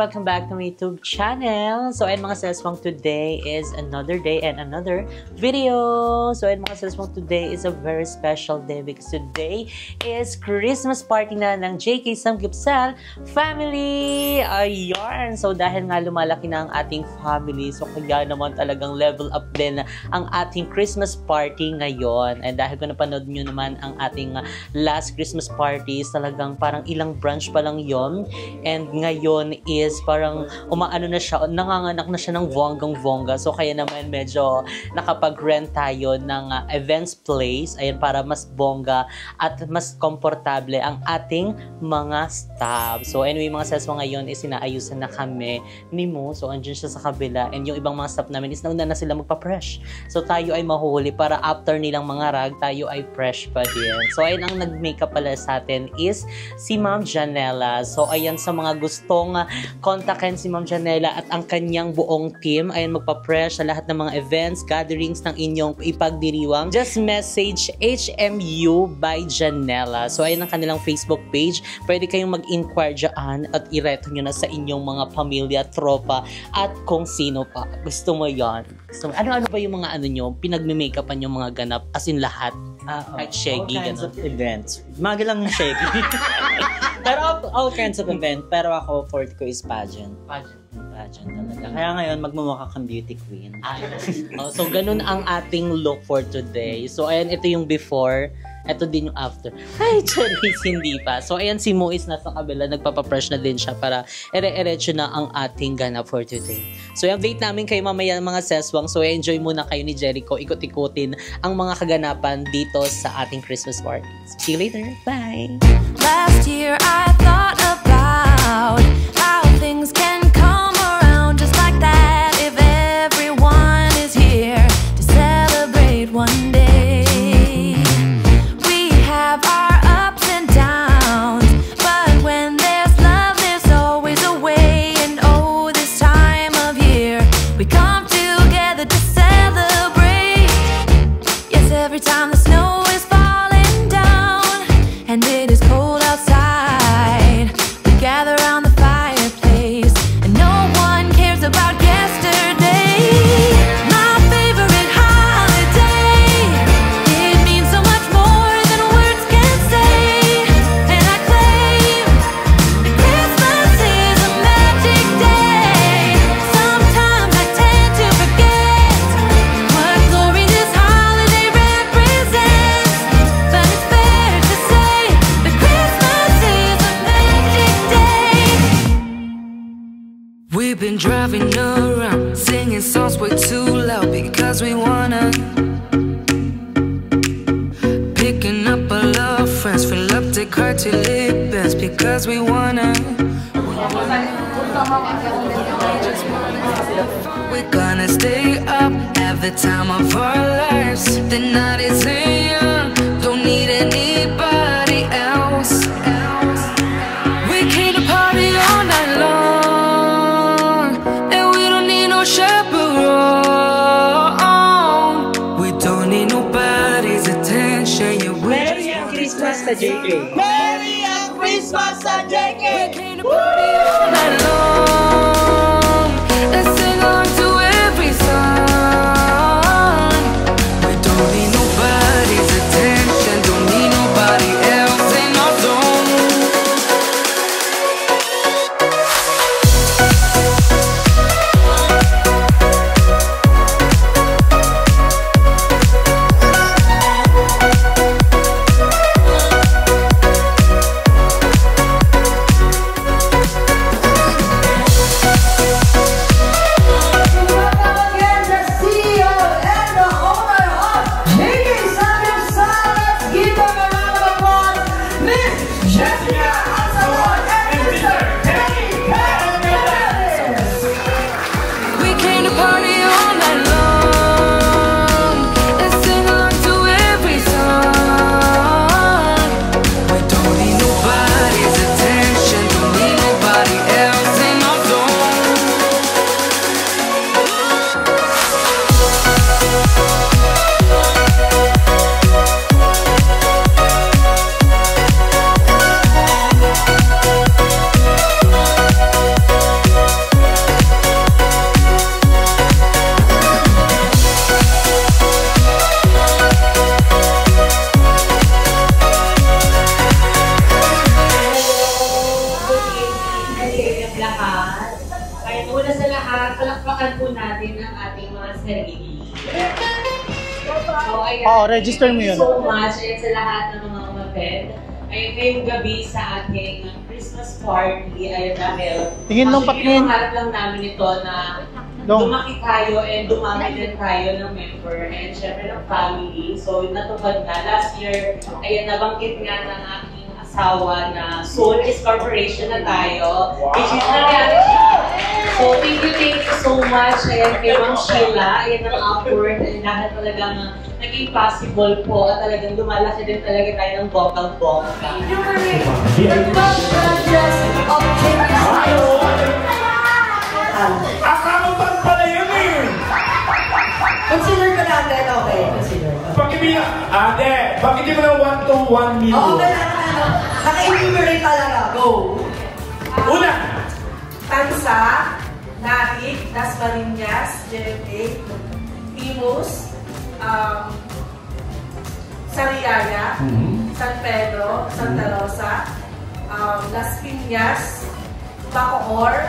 welcome back to my YouTube channel. So, ayun mga seswang, today is another day and another video. So, ayun mga seswang, today is a very special day because today is Christmas party na ng JK Samgyupsal family. Ayun. So, dahil nga lumalaki na ang ating family, so kaya naman talagang level up din ang ating Christmas party ngayon. And dahil kung napanood nyo naman ang ating last Christmas party, talagang parang ilang branch pa lang yon. And ngayon is parang umaano na siya, nanganganak na siya ng bonggang-bongga. So kaya naman medyo nakapag-rent tayo ng events place, ayan, para mas bongga at mas komportable ang ating mga staff. So anyway, mga seswa ngayon is sinaayusan na kami ni Mo. So andyan siya sa kabila and yung ibang mga staff namin is nauna na sila magpa-fresh. So tayo ay mahuhuli para after nilang mga rag, tayo ay fresh pa din. So ayun, ang nag-makeup pala sa atin is si Ma'am Janela. So ayan, sa mga gustong kontakin si Ma'am Janela at ang kanyang buong team, ayan, magpa-fresh sa lahat ng mga events, gatherings ng inyong ipagdiriwang, just message HMU by Janela. So ayan ang kanilang Facebook page. Pwede kayong mag-inquire dyan at ireto nyo na sa inyong mga pamilya, tropa at kung sino pa. Gusto mo yan? Ano-ano ba yung mga ano nyo, pinagme-makeupan yung mga ganap, as in lahat? Kahit shaggy, all kinds ganun. of events. Maga lang ng shaggy. Pero all kinds of event. Pero ako, forte ko is pageant. Pageant talaga. Kaya ngayon, magmumukha kang beauty queen. So, ganun ang ating look for today. So, ayan, ito yung before. Ito din yung after. Ay, Charis, hindi pa. So, ayan, si Mo is nasa kabila. Nagpapapresh na din siya para ere-erecho na ang ating ganap for today. So, i-update namin kayo mamaya ng mga seswang. So, enjoy muna kayo ni Jericho. Ikot-ikutin ang mga kaganapan dito sa ating Christmas party. So, see you later. Bye! Last year, I thought about how things can come around just like that if everyone is here to celebrate one day. We have our ups and downs, but when there's love, there's always a way. And oh, this time of year, we come together to celebrate. Yes, every time the snow is falling down and it is cold outside, we gather around the fireplace and no one cares about yesterday. My favorite holiday, it means so much more than words can say. And I claim that Christmas is a magic day. Sometimes I tend to forget what glory this holiday represents, but it's fair to say that Christmas is a magic day. We've been driving around, singing songs way too loud because we wanna. Picking up our love friends, fill up the car till it bends because we wanna. We're gonna stay up, have the time of our lives. The night is young, don't need anybody else. We came to party all night long, and we don't need no chaperone. We don't need nobody's attention. Yeah, Merry Christmas sa JK! Merry Christmas sa JK! we came to party all night long. Let's sing along to every song. We don't need nobody's attention, don't need nobody else in our zone. Oo, register mo yun. Thank you so much and sa lahat ng mga umaped. Ayun, ngayong gabi sa ating Christmas party, ayun dahil Tingin nung patingin. Pangarap lang namin ito na lumaki tayo and dumami din tayo ng member and syempre ng family. So, natupad na. Last year, ayun, nabanggit nga ng aking asawa na Soul is Corporation na tayo. Which is nangyari siya. So, thank you so much. Ayan, kay Ma'am Sheila. Ayan ang upward. And dahil talagang naging possible po at talagang lumalaki din talaga tayo ng bonggang-bongga. Akamutan pala yun eh! Consider ka natin, okay? Consider. Pakibilang, ate, bakit di mo lang 1 to 1 million? Oo, kailangan naka-enumerate talaga. Go! Una! Tansa, Narik, Dasmariñas, Jerete, Imus, Sariaya, San Pedro, Santa Rosa, Las Piñas, Bacoor,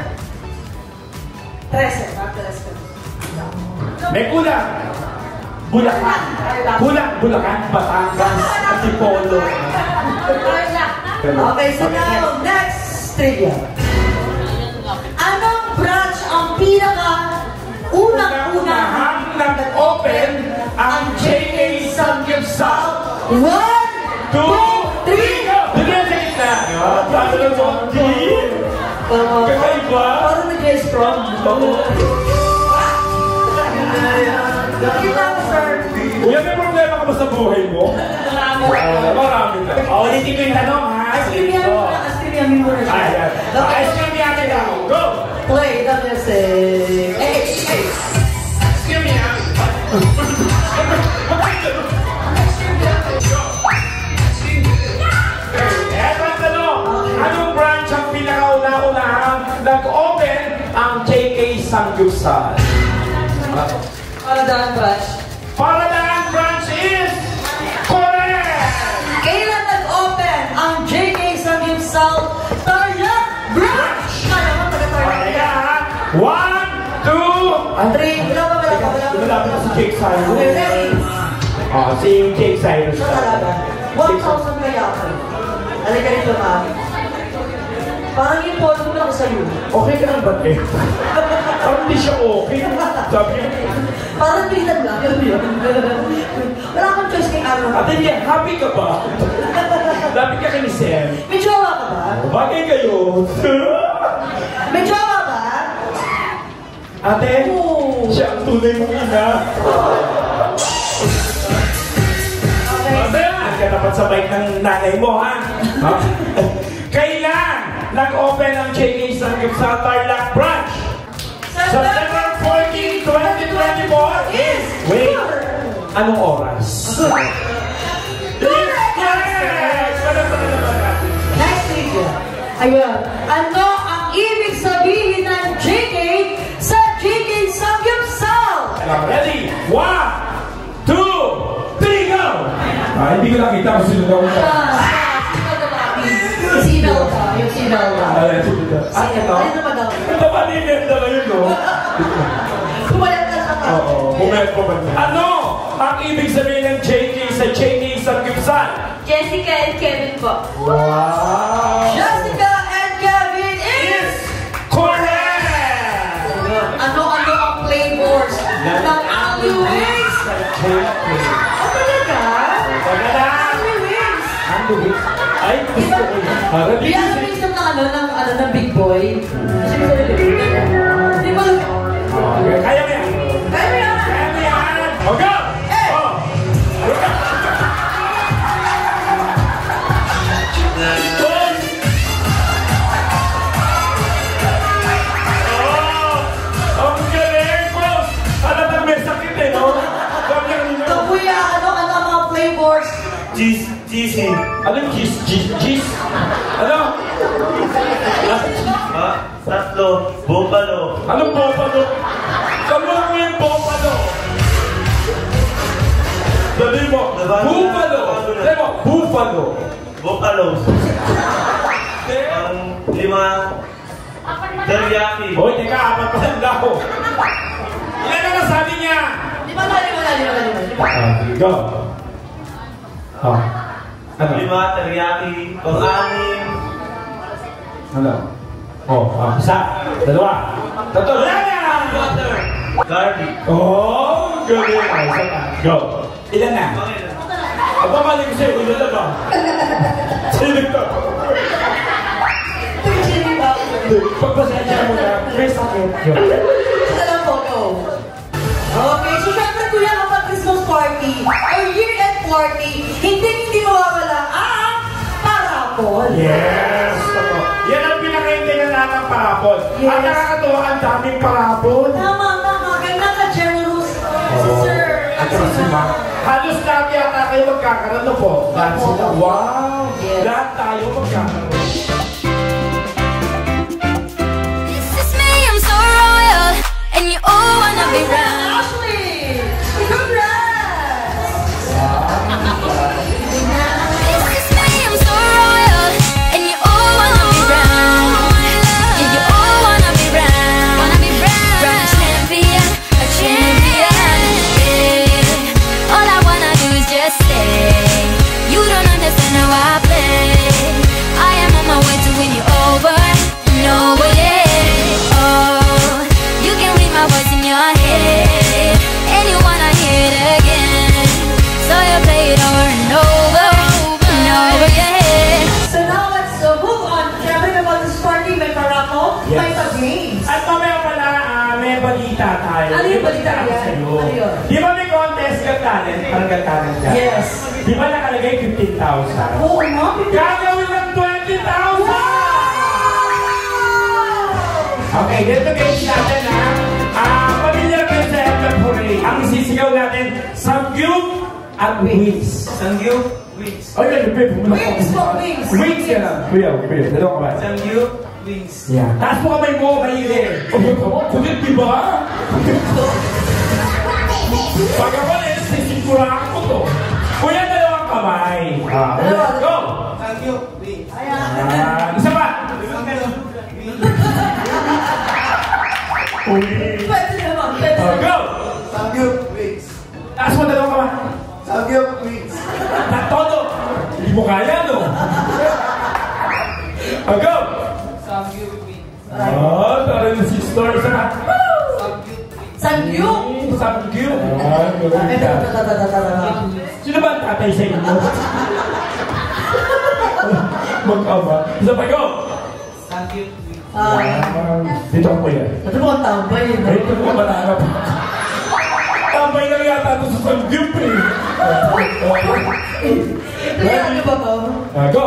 13, May kulang! Bulacan! Bulacan, Batangas, Antipolo. Okay, so now, next trivia. Anong branch ang unang-unang nag-open ang JK Samgyeopsal? 1, 2, 3, go! Bigyan sa gitna! Paano lang mo? Kakaiba? Parang nag-strong. Kita mo, sir. Kuya, may problema ka ba sa buhay mo? Marami ka. Ulitin ko yung tanong, ha? Askimiyamin mo na, askimiyamin mo na siya. Ayan. Askimiyamin ako. Go! Play the music. Hey! Askimiyamin. Eto ang tanong. Anong branch ang pinakauna-unahang nag-open ang JK Samgyeopsal? Paradaan branch. Paradaan branch is correct! Kailan nag-open ang JK Samgyeopsal Tarlac branch? Kaya mo, taga-Tarlac. Ayan. 1, 2, 3, wala pa. Malapit na si Jake Cyrus. Okay, ready? Si Jake Cyrus. Sa talaga. 1,000 kaya ako. Halika rito, ma'am. Parang yung polo mo lang sa'yo. Okay ka lang ba, eh? Parang hindi siya okay. Sabi niya. Parang pitan lang. Yun. Wala kang choice kay Aaron. Ate niya, happy ka ba? Lapit ka kay ni Sam. May jowa ka ba? Bagay kayo. May jowa ba? Ate, siya ang tunay mong ina. Ate, ka dapat sa bike ng nanay mo, ha? Kailan nag-open ang JK Samgyeopsal Tarlac branch? September 14, 2024 is... Wait, anong oras? Next trivia. Ayun. Ano ang ibig sabihin ng JK sa JK Samgyeopsal? Ready? 1, 2, 3, go! Hindi ko nakita kung sino daw ito. Yung sinaw ka. Yung sinaw ka. Ito? Ano ba daw? Ito ba ni Nenda na yun, no? Kumalat ka sa ka. Oo, bumayat po ba? Ano ang ibig sabihin ng JK sa JK Samgyeopsal? Jessica and Kevin po. Wow! Jessica and Kevin is... Correct! Ano-ano ang flavors ng Angry Wings? Oh, talaga? Angry Wings. Ay, gusto ko yun. Di alam mo yung ng Big Boy? Di ba? Kaya mo yan! Kaya mo yan! Kaya mo yan! O, go! Oh! Ang galing, boss! Alam may sakit eh, no? Kuya, ano ang mga flavors? Cheese. Anong cheese? Ano? Tatlo, buffalo. Anong buffalo? Kalma mo yung buffalo! Dali mo! Buffalo! Dali mo! Buffalo! Buffalo. Ang 5, teriyaki. Hoy, teka, apat pa lang daw. Ilan na nasabi niya? Di ba? Go! Oh. Ano? 5, teriyaki. Pang-anim. Ano? Oh, isa. 2. Tatlo. Wala na! Water. Garlic. Oh, galing. Ay, isa pa. Go. Ilan na? Aba, mali ko sa'yo. Ilan na ba? Sino to? Pagpasensya mo na. May sakit. Go. Ito lang photo. Okay, so syempre kuya kapag Christmas party or year-end party, hindi mawawala ang parapol. Yes! Totoo. Yan ang pinakaintingan ng parapol. Yes. At nakakatuwa ang daming parapol. Tama. Ganda ka, Generous. Si Sir. At saka si Ma'am. Halos lahat yata kayo magkakaroon na po. Lahat sila. Wow! Yes. Lahat tayo magkakaroon. This is me, I'm so royal, and you all wanna be round. Ashley! Congrats! This is me, I'm so royal, and you all wanna be round. Yeah, you all wanna be round. From a champion, yeah. All I wanna do is just stay. You don't understand how I play. I am on my way to win you over and over, yeah. Oh, you can read my voice in your head, and you wanna hear it again. So you play it over and over and over, yeah. So now let's move on. Siyempre naman this party, may parapol, may pa-games. At mamaya pala, may balita tayo. Ano yung balita May yan? sa'yo. Ano yun? Di ba may contest ka talent? Parang talent ka. Yes. Di ba nakalagay 15,000? Oo nga. Gagawin ng 20,000! Okay, dito guys natin ha. Pamilyar kayo sa Emblem Hooray. Ang isisigaw natin, Samgyup at Wings. Sangyup. Wings. Oh, yun, Wings po, wings. Wings ka lang. Kuya, dalawang kamay. Sangyup. Wings. Yeah. Taas mo kamay mo, kaili. Kulit, di ba? Pag ako na, sisiguraan ko to. Kuya, dalawang kamay. Dalawa. Go! Sangyup. Wings. Isa pa! Pwede naman. Go! Sangyup. Wings. Taas mo dalawang kamay. Sangyup. Wings. Todo! Hindi mo kaya, no? Go! Sangyup. Wings. Tara yung sister. Isa pa. Sangyup. Sangyup. Galing ka. Sino ba ang tatay sa inyo? Mag-ama. Isa pa, go! Sangyup. Wings. Dito ako yan. Ito mo ang tambay. Dito ko mananap. Tambay lang yata ito sa Sangyup eh. Ano ba ba? Go!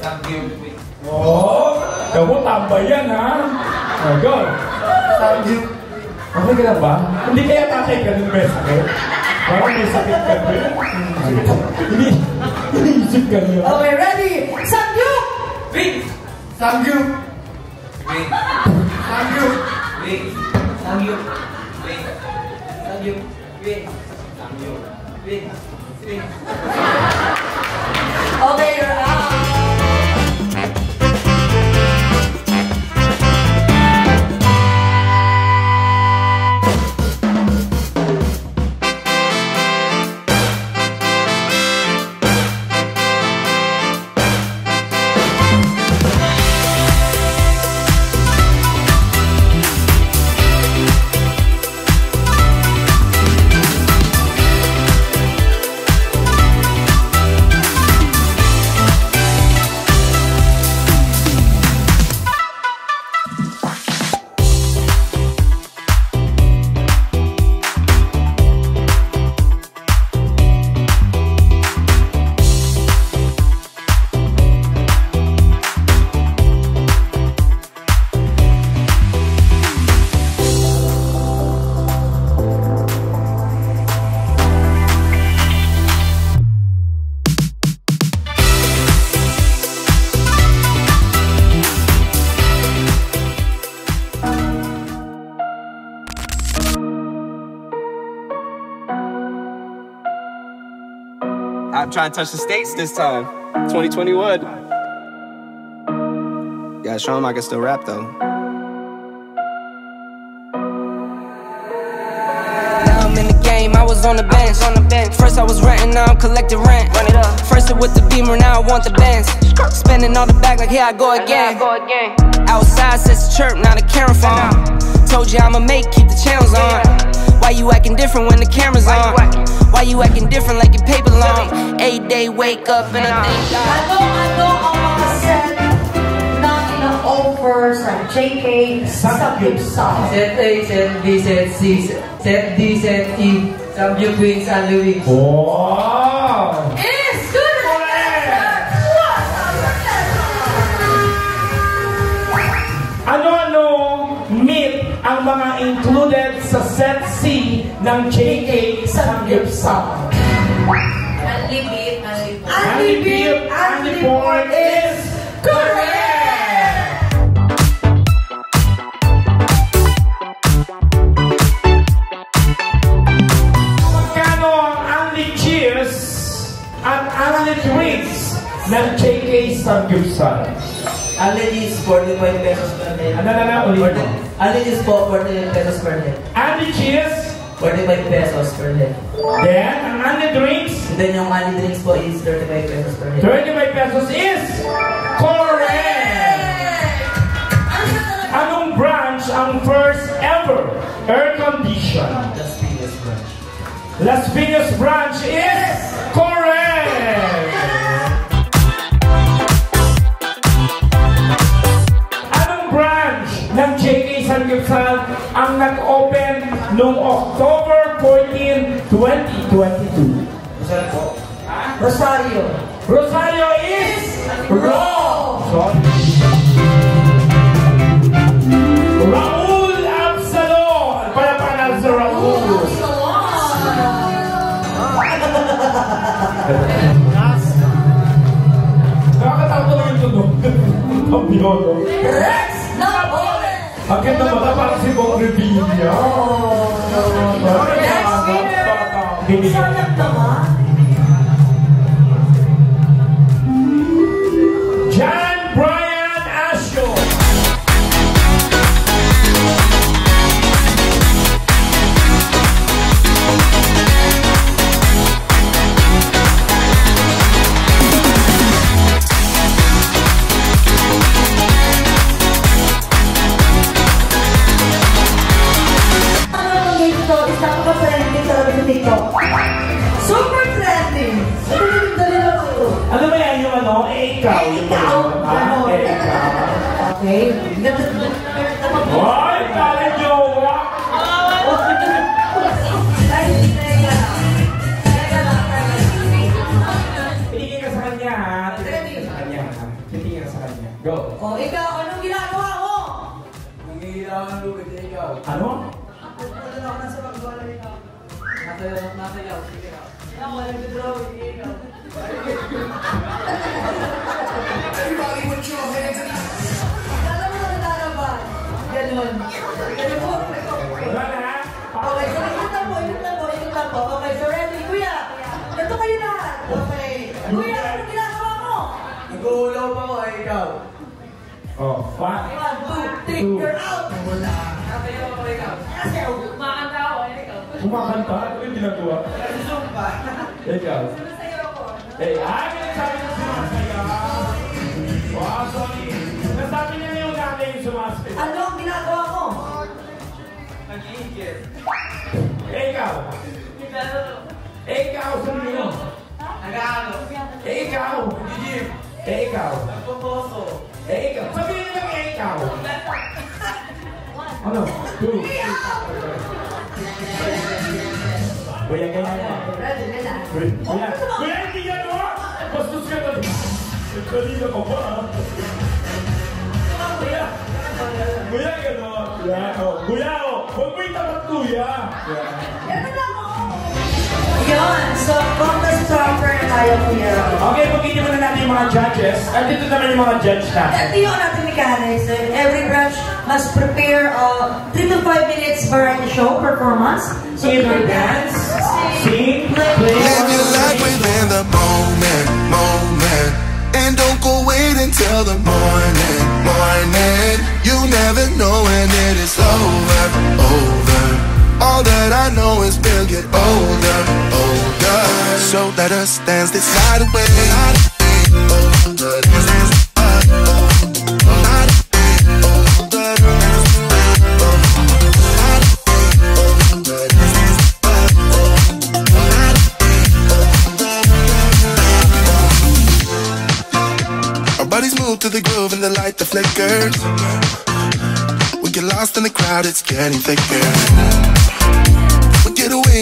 Sangyup. Wings. Kamu tambay yan ha? Go! Sangyup. Okay ka lang ba? Hindi kaya tatay ka nung may sakit? Parang may sakit ka ba? Iniisip ka niyo. Okay, ready? Sangyup! Wings. Sangyup. Wings. Sangyup. Wings. Sangyup. Wings. Sangyup. Wings. Sangyup. Wings. Wings. Okay, you're out. I'm trying to touch the States this time. 2021. Gotta show him I can still rap though. Now I'm in the game, I was on the bench. First I was renting, now I'm collecting rent. Run it up. with the Beamer, now I want the Benz. Spending all the back like here I go again. Outside says the chirp, now the camera phone. Told you I'ma make, keep the channels on. Why you acting different when the camera's on? Why you acting different like your paper long? 8-day wake up and a thing die. Ano ang mga set na ina-offer sa JK Samgyupsal? Set A, Set B, Set C, Set D, Set E, Samgyup Wings, San Luis. Wow! Is good! Ano-ano meat ang mga included sa Set C ng JK Samgyupsal? Only beef, Only pork is correct! Magkano ang only cheese at only drinks ng JK Samgyupsal? Only is 45 pesos per head. Only is 48 pesos per head. Only cheese? 45 pesos per head. Then, ang only drinks? Then yung only drinks po is 35 pesos per head. 35 pesos is correct! Anong branch ang first ever air condition? Las Vegas branch. Las Vegas branch is correct! Anong branch ng JK Samgyupsal ang nag-open noong October 14, 2022? Rosario. Rosario is wrong! Sorry. Raul Absalon! Palapanan sa Raul! Nakakatawa lang yung tunog. Pampiyono. Rex Napoleon! Ang ganda mata parang si Bong Revilla. Sayang naman. John Brian Asho. Napaka-trending talaga sa TikTok. Super trending! Dali lang ito. Ano ba yan yung ano? Ikaw. Ikaw. Okay. Hoy! Kala jowa! Pinigil ka sa kanya ha. Pinigil ka sa kanya ha. Pinigil ka sa kanya. Go. O, ikaw, anong ginagawa mo? Nangihilaw ng lubid na ikaw. Ano? Nasayaw, sige na. Ako, nag-draw, sige ikaw. Alam mo na nalalaban. Ganon. Wala na. Okay, so ikot lang po. Okay, so ready, kuya. Ito kayo lahat. Okay. Kuya, anong ginagawa mo? Nag-uulaw pa ko, ay ikaw. Oh, 1, 1, 2, 3, you're out. Nasayaw ako, ikaw. Nasayaw. Kumakanta ako, ay ikaw. Kumakanta? Ano yung ginagawa? Zumba. Ikaw. Nasayaw ako. Eh, sabi na sumasayaw. Wow, sorry. Nasabi niya yung nanay yung sumasayaw. Ano ang ginagawa mo? Nag-iigit. Eh, ikaw. Eh, ikaw, sabi mo. Nag-aano. Eh, ikaw. Nag-gym. Eh, ikaw. Nagpoposo. Eh, ikaw. Sabihin niyo lang eh, ikaw. Ano? 2. Kuya, ganyan mo. Ready, Kuya, hindi yan mo. Bastos ka na. Kanina ka ba? Kuya, gano'n. Kuya, huwag mo itapat kuya. Yun, so from the stronger tayo kuya. Okay, pag-hindi muna natin yung mga judges. At dito naman yung mga judge natin. Ito yung natin mechanics. Every branch must prepare 3 to 5 minutes variety show performance. So Either dance, sing, play. Live your life within the moment. And don't go wait until the morning. You never know when it is over. All that I know is we'll get older. So let just dance this night away. Our bodies move to the groove and the light that flickers. We get lost in the crowd, it's getting thicker.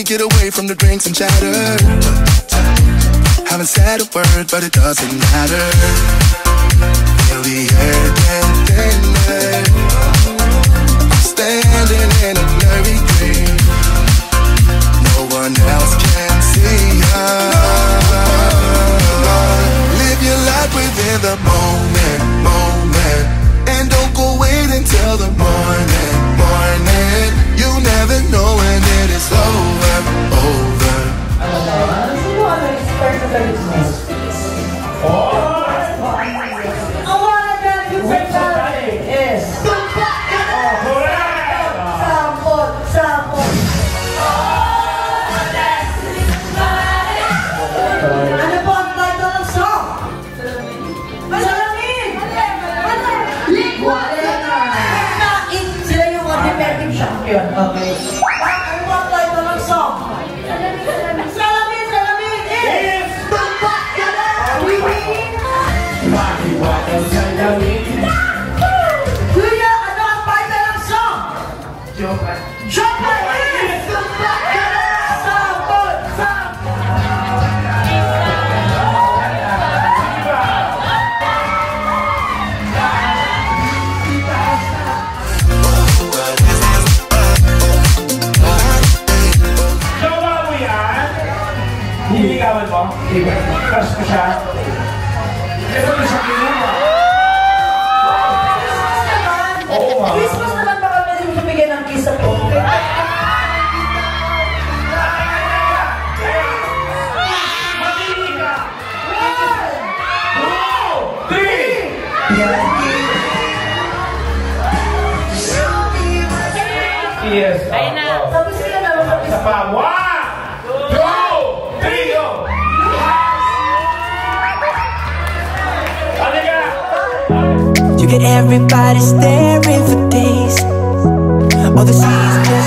Get away from the drinks and chatter. Haven't said a word, but it doesn't matter. Feel the air get thinner. I'm standing in a blurry dream. No one else can see us. Live your life within the moment, moment. And don't go wait until the morning, morning. You never know when it is over, over. I wanna dance with somebody. Yes. Sample. Ano po ang title ng song? Salamin! Sila yung defending champion. Okay. Ano po ang title ng song? Salamin! Is tumpak ka na! Kuya, ano ang title ng song? Joker! Is tumpak ka na! Sample! Niligawan mo? Crush ko siya? Ito na siya kinuha. Oo nga. Christmas naman baka pwede mo bigyan ng kiss po. Matili ka! 1, 2, 3! Yes. Ayun na. Tapos sila naman sa Isa pa. 1, 2, 3, go! Halika! You get everybody staring for days. All the seas just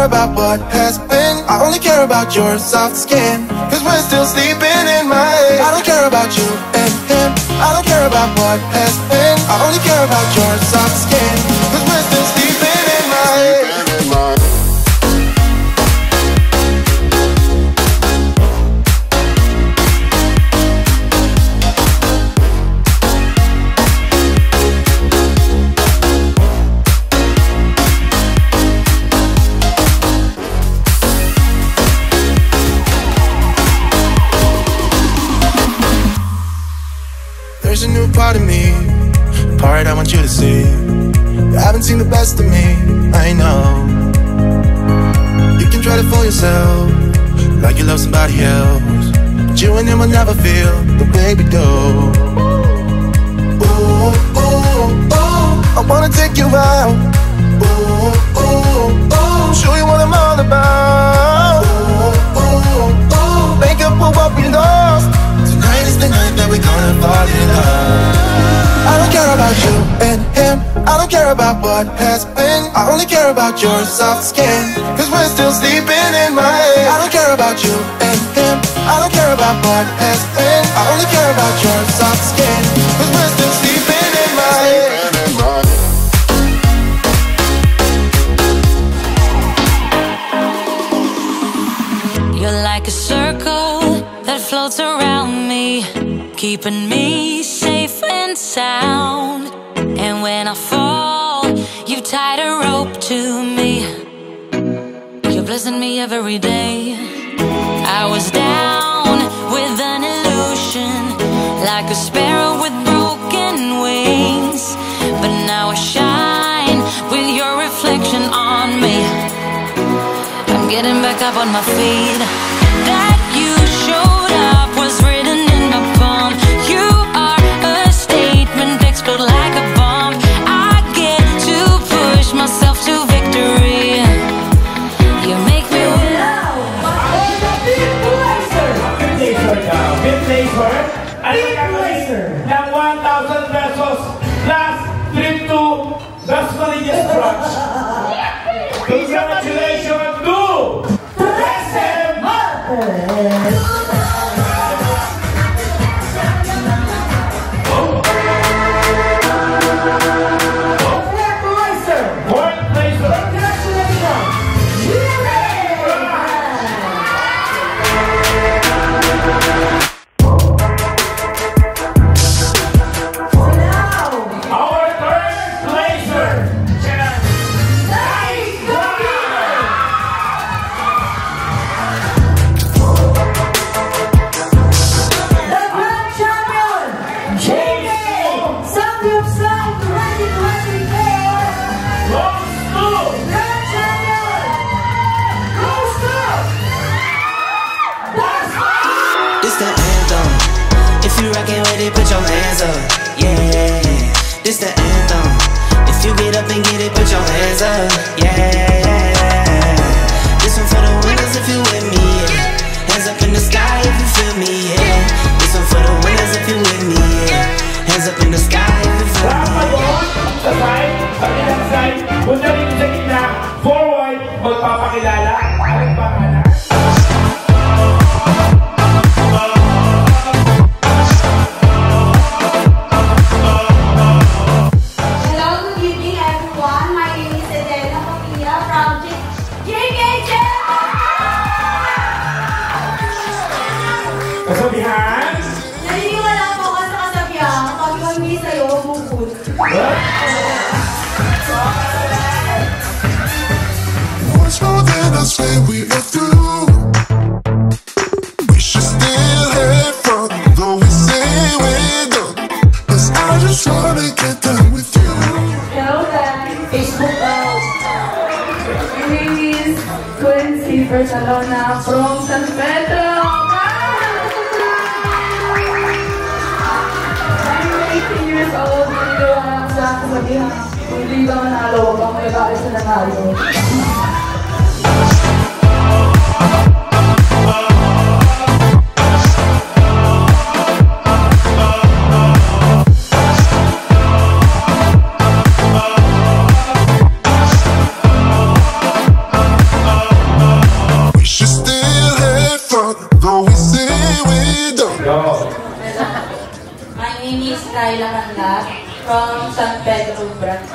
about what has been. I only care about your soft skin, cause we're still sleeping in my head. I don't care about you and him. I don't care about what has been. I only care about your soft skin, cause we're still sleeping in my head. There's a new part of me, a part I want you to see. You haven't seen the best of me, I know. You can try to fool yourself, like you love somebody else, but you and him will never feel the way we do. Ooh, ooh, ooh, I wanna take you out. Ooh, ooh, ooh, show you what I'm all about. Ooh, ooh, ooh, make up for what we lost. Tonight is the night that we're gonna fall in love. I don't care about you and him. I don't care about what has been. I only care about your soft skin, cause we're still sleeping in my head. I don't care about you and him. I don't care about what has been. I only me, keeping me safe and sound. And when I fall, you tied a rope to me. You're blessing me every day. I was down with an illusion, like a sparrow with broken wings. But now I shine with your reflection on me. I'm getting back up on my feet. That you showed up was written in my palm. You are a statement, explode like a bomb. I get to push myself to victory. You make me win. Ng 1,000 pesos plus trip to Gasparillas Branch. Congratulations to Trece Martes! Put your hands up, yeah. This the anthem. If you get up and get it, put your hands up, yeah. This one for the winners if you with me, yeah. Hands up in the sky if you feel me, yeah. This one for the winners if you with me, yeah. Hands up in the sky if you feel me, yeah. Forward, magpapakilala. Anong pangalan? Kasabihan? Naniniwala po ako sa kasabihan. Pag hindi sa'yo, bukod. What's more than us when we are through? We should still have fun, though we say we're done. 'Cause I just wanna get done with you. Hello guys! Facebook out. My name is Quincy Bersalona from San Pedro. Years old, nanigawa lang sa kasabihan. Kung hindi ka manalo, huwag kang may bakit sa nanalo. We should still have fun, though we say we're done. My name is Kyla Canlat from San Pedro Branch.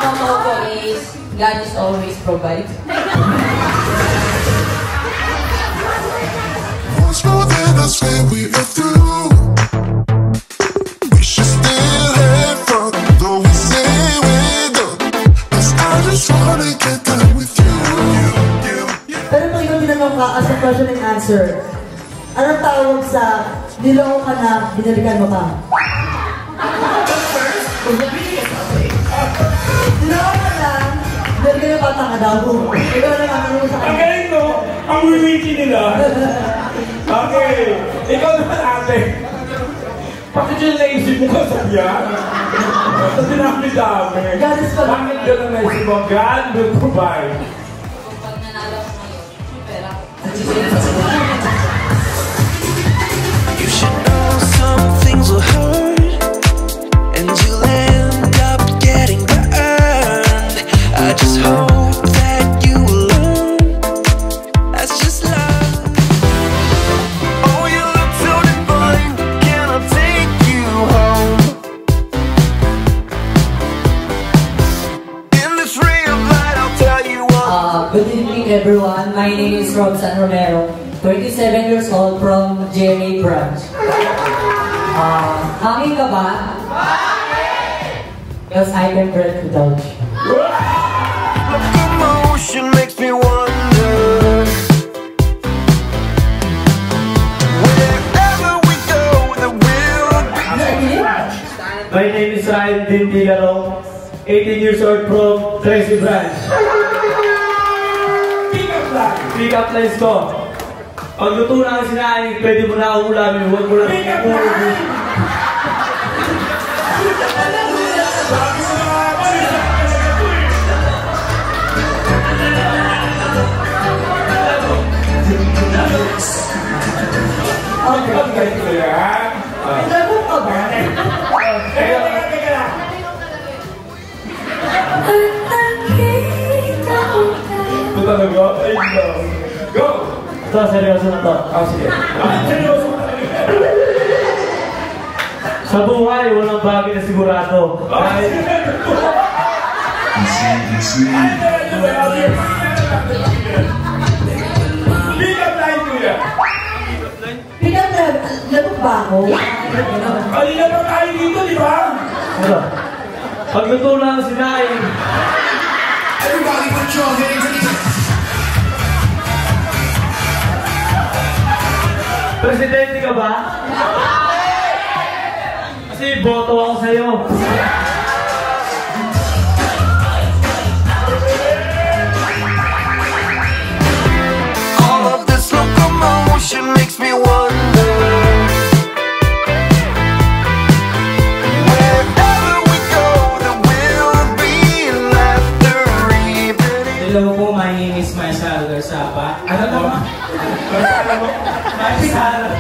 Ang motto ko is, God is always provide. What's more than us when we are through? We should still have fun, though we say we're done. 'Cause I just wanna get done with you. Pero pag ikaw tinanong ka as a question and answer, anong tawag sa niloko ka na binalikan mo ka? Niloko ka na, binalikan mo ka daw. Ikaw na matanong sa Ang kanya. galing, no? Ang wiki nila. Okay. Ikaw naman, ate. Bakit yung naisip mo kasabihan? Sa dinami-dami. Bakit yun ang naisip mo? God will provide. Pag nanalo ko ngayon, pera ko. You should know some things will hurt, and you'll end up getting burned. I just hope that you will learn. That's just love. Oh, you look so divine. Can I take you home? In this ray of light, I'll tell you what. Good evening everyone. My name is Robson Romero. 27 years old from GMA branch. Hangin ka ba? Because I can breathe without you. Locomotion makes me wonder. Wherever we go, there will be. My name is Ryan Dindigalong, 18 years old from Tracy Branch. Pick up lines ko. Pag luto na ang sinaing, pwede mo na akong ulamin. Huwag mo lang ulamin. Naglalaro ka ba? Ito talaga? Ay, no. Go! Ito, seryoso na to. Sige. Seryoso na sa buhay, walang bagay na sigurado. Pick up line, kuya. Pick up line? Laro ba ako? Kanina pa tayo dito, di ba? Pagluto na ang sinaing. Everybody put your hands together. Presidente ka ba? Kasi boto ako sa'yo. All of this locomotion makes me wonder. Wherever we go, there will be laughter. Hello po, my name is Maisal Garsapa. Ano po? Maisal.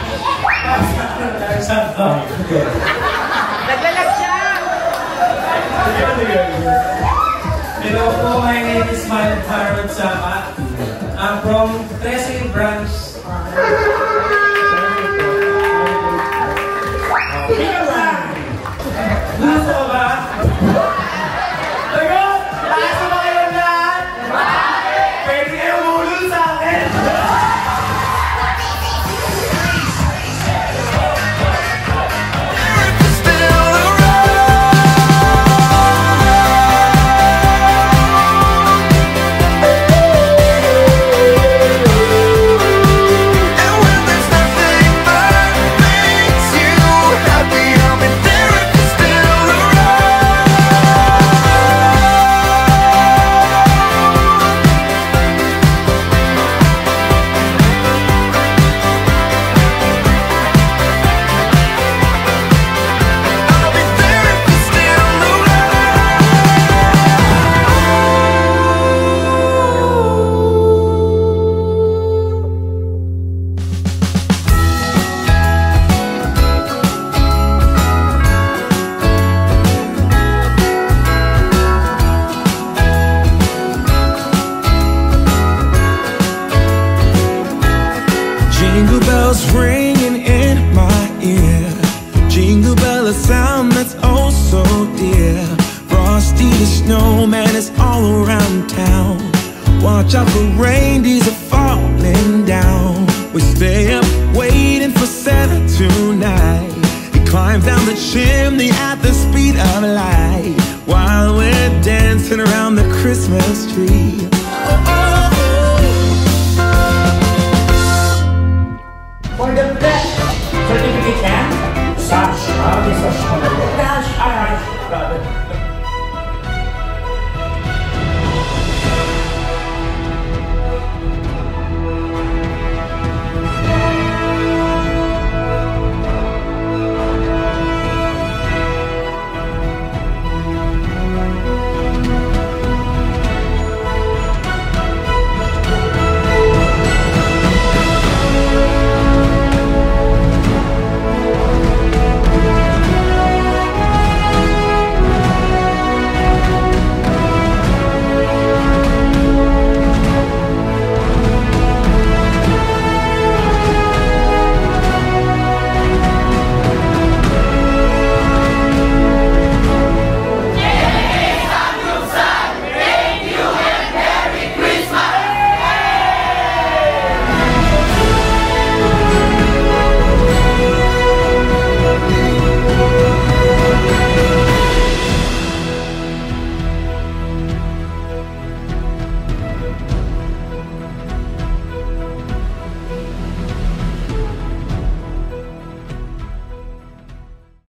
Naglalag siya! Hello po, my name is Maisal Garsapa. I'm from Tracy Branch. Gusto ko ba? Lagot! Lakas mo ba kayong lahat? Pwede kayong hulul sa akin! Jingle bells ringing in my ear. Jingle bell, a sound that's oh so dear. Frosty the snowman is all around town. Watch out for reindeers are falling down. We stay up waiting for Santa tonight. He climbs down the chimney at the speed of light, while we're dancing around the Christmas tree. For the